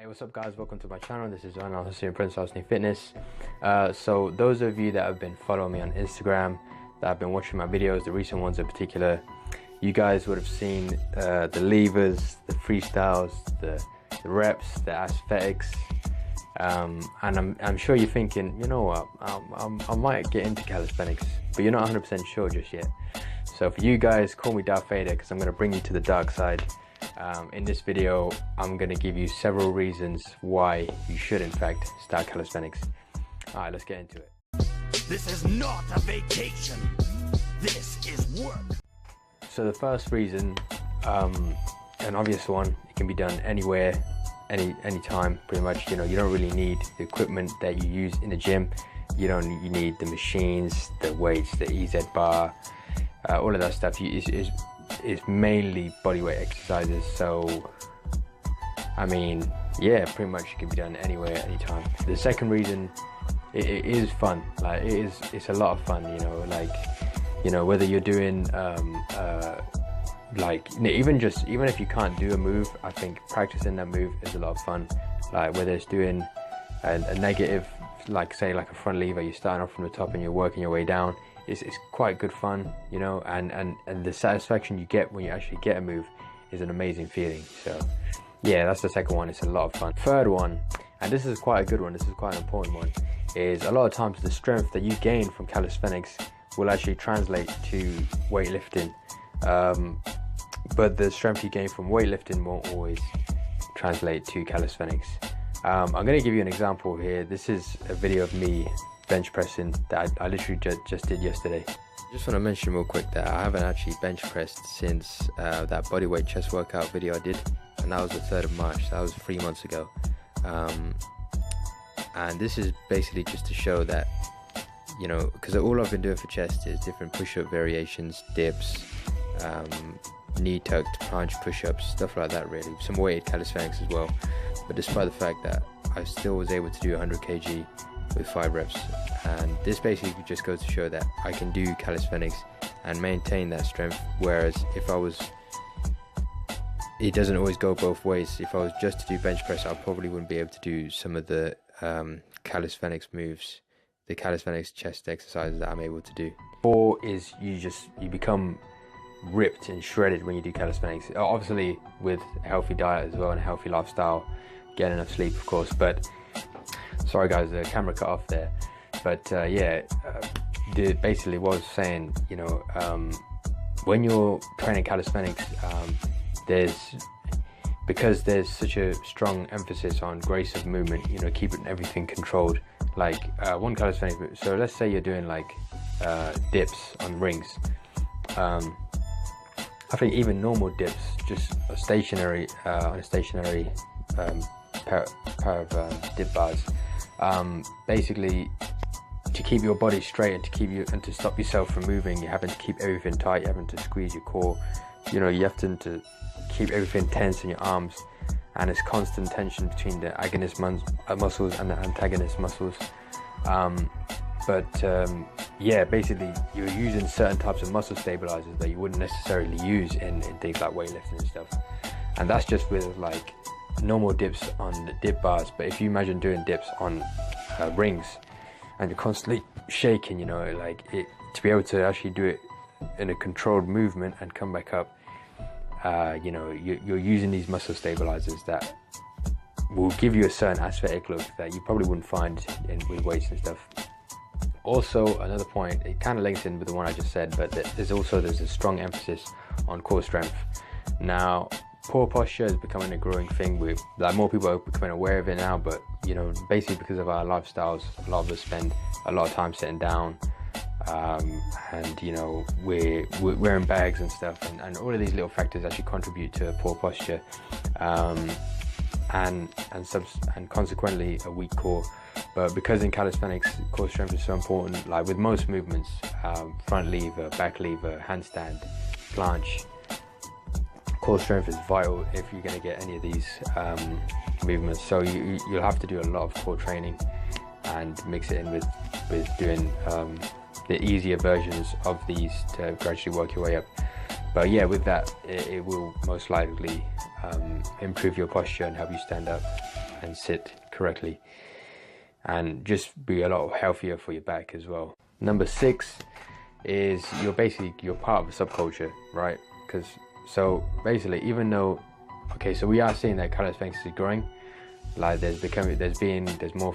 What's up guys, welcome to my channel. This is John Hussein Prince Hussein Fitness. So those of you that have been following me on Instagram, that have been watching my videos, the recent ones in particular, you guys would have seen the levers, the freestyles, the reps, the aesthetics, and I'm sure you're thinking, you know what, I might get into calisthenics, but you're not 100% sure just yet. So for you guys, call me Darth Vader, because I'm going to bring you to the dark side. In this video, I'm going to give you several reasons why you should in fact start calisthenics. Alright, let's get into it. This is not a vacation. This is work. So the first reason, an obvious one, it can be done anywhere, anytime pretty much. You know, you don't really need the equipment that you use in the gym. You need the machines, the weights, the EZ bar, all of that stuff. Is mainly bodyweight exercises. So I mean, yeah, pretty much it can be done anywhere, anytime. The second reason, it is fun. Like it's a lot of fun. You know, whether you're doing even if you can't do a move, I think practicing that move is a lot of fun. Like whether it's doing a negative, like say like a front lever, you're starting off from the top and you're working your way down. It's quite good fun, you know, and the satisfaction you get when you actually get a move is an amazing feeling. So yeah, that's the second one. It's a lot of fun. Third one, and this is quite a good one, this is quite an important one, is a lot of times the strength that you gain from calisthenics will actually translate to weightlifting, but the strength you gain from weightlifting won't always translate to calisthenics. I'm going to give you an example here. This is a video of me bench pressing that I literally just did yesterday. Just want to mention real quick that I haven't actually bench pressed since that bodyweight chest workout video I did, and that was the 3rd of March. That was 3 months ago. And this is basically just to show that, you know, because all I've been doing for chest is different push-up variations, dips, knee tucked planche push-ups, stuff like that really. Some weighted calisthenics as well. But despite the fact that I still was able to do 100 kg with 5 reps, and this basically just goes to show that I can do calisthenics and maintain that strength, whereas it doesn't always go both ways. If I was just to do bench press, I probably wouldn't be able to do some of the calisthenics moves, the calisthenics chest exercises that I'm able to do. 4 is you become ripped and shredded when you do calisthenics, obviously with a healthy diet as well and a healthy lifestyle, getting enough sleep of course. But sorry guys, the camera cut off there. But basically what I was saying, you know, when you're training calisthenics, because there's such a strong emphasis on grace of movement, you know, keeping everything controlled. Like one calisthenics move, so let's say you're doing like dips on rings. I think even normal dips, just on a stationary pair of dip bars, basically to keep your body straight and to stop yourself from moving, you're having to keep everything tight, you're having to squeeze your core, you know, you have to keep everything tense in your arms, and it's constant tension between the agonist muscles and the antagonist muscles. Yeah, basically you're using certain types of muscle stabilizers that you wouldn't necessarily use in things like weightlifting and stuff, and that's just with like normal dips on the dip bars. But if you imagine doing dips on rings and you're constantly shaking, you know, like to be able to actually do it in a controlled movement and come back up, you know, you're using these muscle stabilizers that will give you a certain aesthetic look that you probably wouldn't find with weights and stuff. Also, another point, it kind of links in with the one I just said, but there's a strong emphasis on core strength. Now, poor posture is becoming a growing thing. Like more people are becoming aware of it now, but you know, basically because of our lifestyles, a lot of us spend a lot of time sitting down, and you know, we're wearing bags and stuff, and all of these little factors actually contribute to a poor posture, and consequently a weak core. But because in calisthenics core strength is so important, like with most movements, front lever, back lever, handstand, planche, core strength is vital if you're going to get any of these movements. So you'll have to do a lot of core training and mix it in with doing the easier versions of these to gradually work your way up. But yeah, with that, it will most likely improve your posture and help you stand up. and sit correctly, and just be a lot healthier for your back as well. Number 6 is you're part of a subculture, right? Because so basically, even though, okay, so we are seeing that calisthenics is growing. Like there's more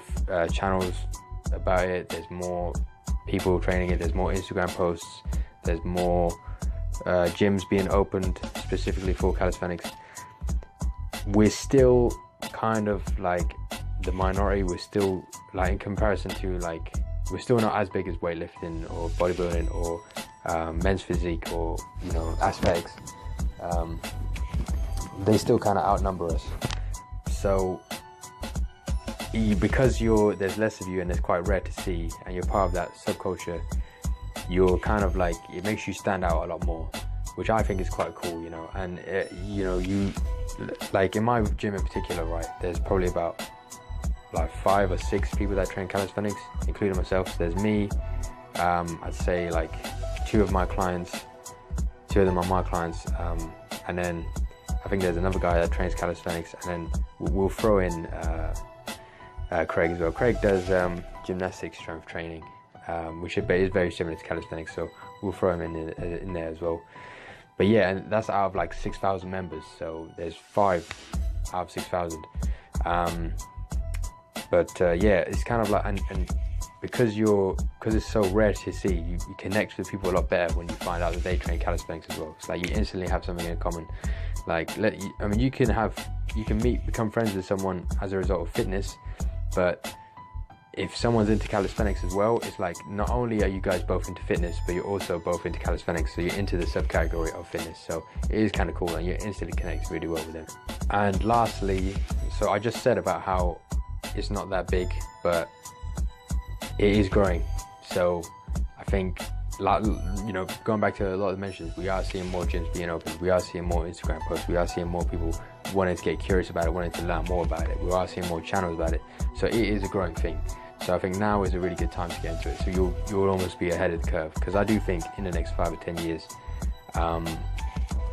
channels about it. There's more people training it. There's more Instagram posts. There's more gyms being opened specifically for calisthenics. We're still kind of like the minority. We're still like, in comparison to like, we're still not as big as weightlifting or bodybuilding or men's physique or, you know, aesthetics. They still kind of outnumber us. So because there's less of you and it's quite rare to see, and you're part of that subculture, you're kind of like, it makes you stand out a lot more, which I think is quite cool, you know. And you know, you like in my gym in particular, right, there's probably about like 5 or 6 people that train calisthenics, including myself. So there's me, I'd say like 2 of them are my clients, and then I think there's another guy that trains calisthenics, and then we'll throw in Craig as well. Craig does gymnastics strength training, which is very similar to calisthenics, so we'll throw him in there as well. But yeah, and that's out of like 6,000 members, so there's 5 out of 6,000. Yeah, it's kind of like, and because it's so rare to see, you connect with people a lot better when you find out that they train calisthenics as well. It's like you instantly have something in common. Like, you can become friends with someone as a result of fitness, but if someone's into calisthenics as well, it's like not only are you guys both into fitness, but you're also both into calisthenics, so you're into the subcategory of fitness. So it is kind of cool, and you instantly connect really well with them. And lastly, so I just said about how it's not that big, but it is growing. So I think, like, you know, going back to a lot of the mentions, we are seeing more gyms being opened. We are seeing more Instagram posts. We are seeing more people wanting to get curious about it, wanting to learn more about it. We are seeing more channels about it. So it is a growing thing. So I think now is a really good time to get into it. So you'll almost be ahead of the curve, because I do think in the next 5 or 10 years,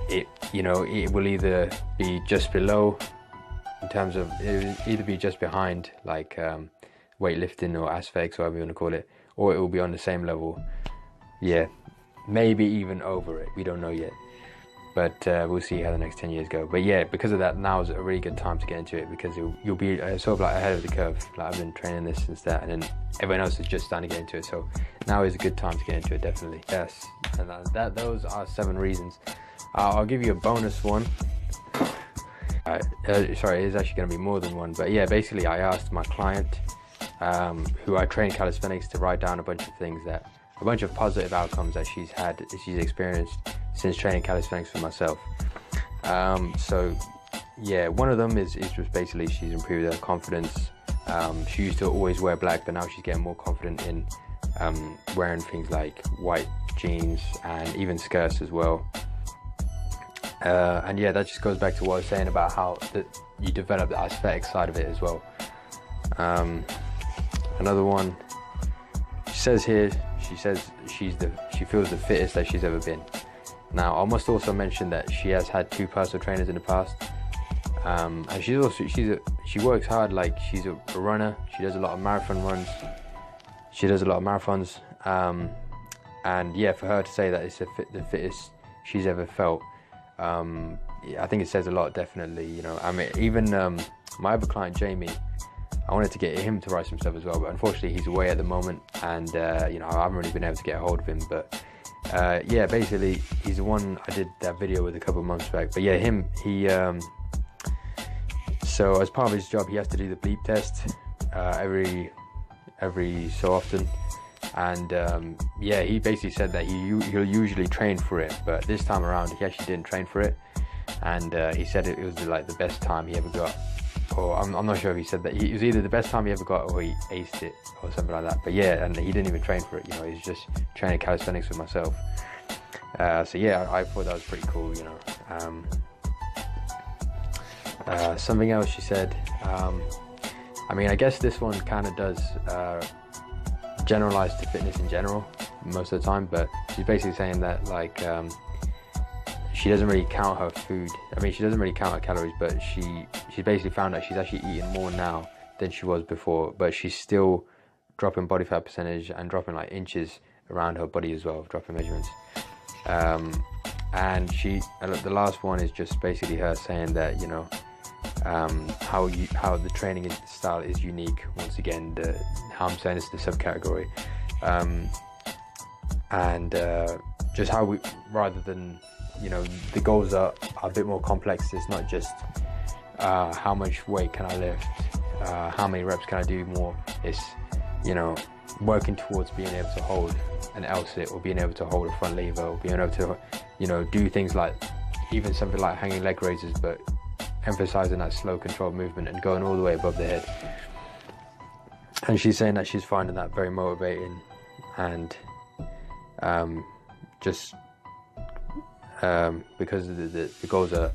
it will either be just below, in terms of, it will either be just behind like weightlifting or aesthetics, whatever you want to call it, or it will be on the same level. Yeah, maybe even over it. We don't know yet, but we'll see how the next 10 years go. But yeah, because of that, now is a really good time to get into it, because you'll be sort of like ahead of the curve. Like, I've been training this since that, and then everyone else is just starting to get into it. So now is a good time to get into it, definitely. Yes, and those are 7 reasons. I'll give you a bonus one. Sorry, it's actually going to be more than one. But yeah, basically, I asked my client, who I train calisthenics, to write down a bunch of positive outcomes that she's experienced since training calisthenics for myself. So yeah, one of them is just basically she's improved her confidence. She used to always wear black, but now she's getting more confident in wearing things like white jeans and even skirts as well. And yeah, that just goes back to what I was saying about how you develop the aesthetic side of it as well. Another one, she says she feels the fittest that she's ever been. Now, I must also mention that she has had 2 personal trainers in the past, and she works hard. Like, she's a runner. She does a lot of marathon runs. She does a lot of marathons, and yeah, for her to say that it's the fittest she's ever felt, I think it says a lot, definitely. You know, I mean, even my other client Jamie, I wanted to get him to write some stuff as well, but unfortunately he's away at the moment, and I haven't really been able to get a hold of him. But yeah, basically he's the one I did that video with a couple of months back. But yeah, he so as part of his job, he has to do the bleep test every so often, and yeah, he basically said that he'll usually train for it, but this time around he actually didn't train for it, and he said it was like the best time he ever got. Or I'm not sure if he said that. It was either the best time he ever got, or he aced it, or something like that. But yeah, and he didn't even train for it. You know, he's just training calisthenics with myself. So yeah, I thought that was pretty cool. You know, something else she said. I mean, I guess this one kind of does generalize to fitness in general most of the time, but she's basically saying that, like, she doesn't really count her food. I mean, she doesn't really count her calories, but she she's basically found that she's actually eating more now than she was before, but she's still dropping body fat percentage and dropping like inches around her body as well, dropping measurements. And the last one is just basically her saying that, you know, how the training style is unique. Once again, how I'm saying it's the subcategory, and just how we, rather than, you know, the goals are a bit more complex. It's not just how much weight can I lift, how many reps can I do more. It's, you know, working towards being able to hold an L-sit, or being able to hold a front lever, or being able to, you know, do things like even something like hanging leg raises, but emphasizing that slow controlled movement and going all the way above the head. And she's saying that she's finding that very motivating, and just because the goals are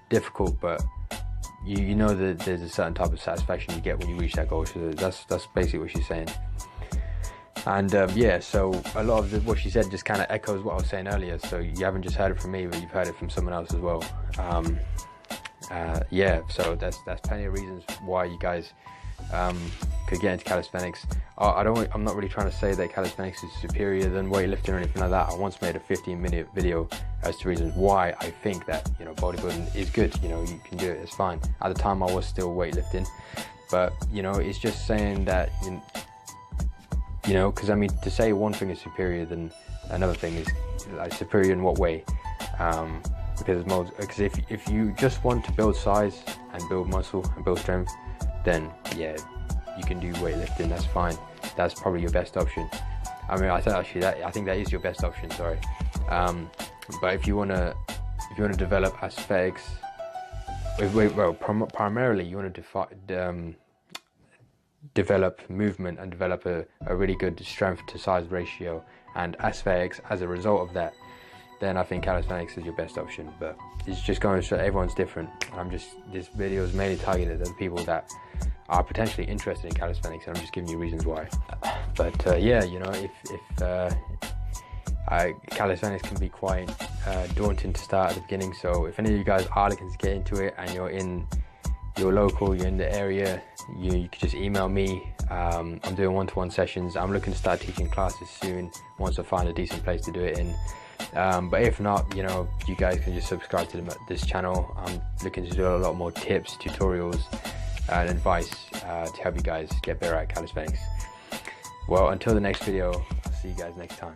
difficult, but you know that there's a certain type of satisfaction you get when you reach that goal. So that's basically what she's saying. And yeah, so a lot of what she said just kind of echoes what I was saying earlier. So you haven't just heard it from me, but you've heard it from someone else as well. Yeah, so that's plenty of reasons why you guys could get into calisthenics. I'm not really trying to say that calisthenics is superior than weightlifting or anything like that. I once made a 15-minute video as to reasons why I think that, you know, bodybuilding is good. You know, you can do it, it's fine. At the time I was still weightlifting, but, you know, it's just saying that, you know, because I mean, to say one thing is superior than another thing is like superior in what way? Because if you just want to build size and build muscle and build strength, then yeah, you can do weightlifting. That's fine. That's probably your best option. I mean, I think that is your best option. Sorry, but if you wanna develop aesthetics, primarily you want to develop movement and develop a really good strength to size ratio and aesthetics as a result of that, then I think calisthenics is your best option. But it's just going to show everyone's different. This video is mainly targeted at the people that are potentially interested in calisthenics, and I'm just giving you reasons why. But yeah, you know, if calisthenics can be quite daunting to start at the beginning. So if any of you guys are looking to get into it and you're in your local, you're in the area, you can just email me. I'm doing one-to-one sessions. I'm looking to start teaching classes soon once I find a decent place to do it in. But if not, you know, you guys can just subscribe to this channel. I'm looking to do a lot more tips, tutorials, and advice to help you guys get better at calisthenics. Well, until the next video, I'll see you guys next time.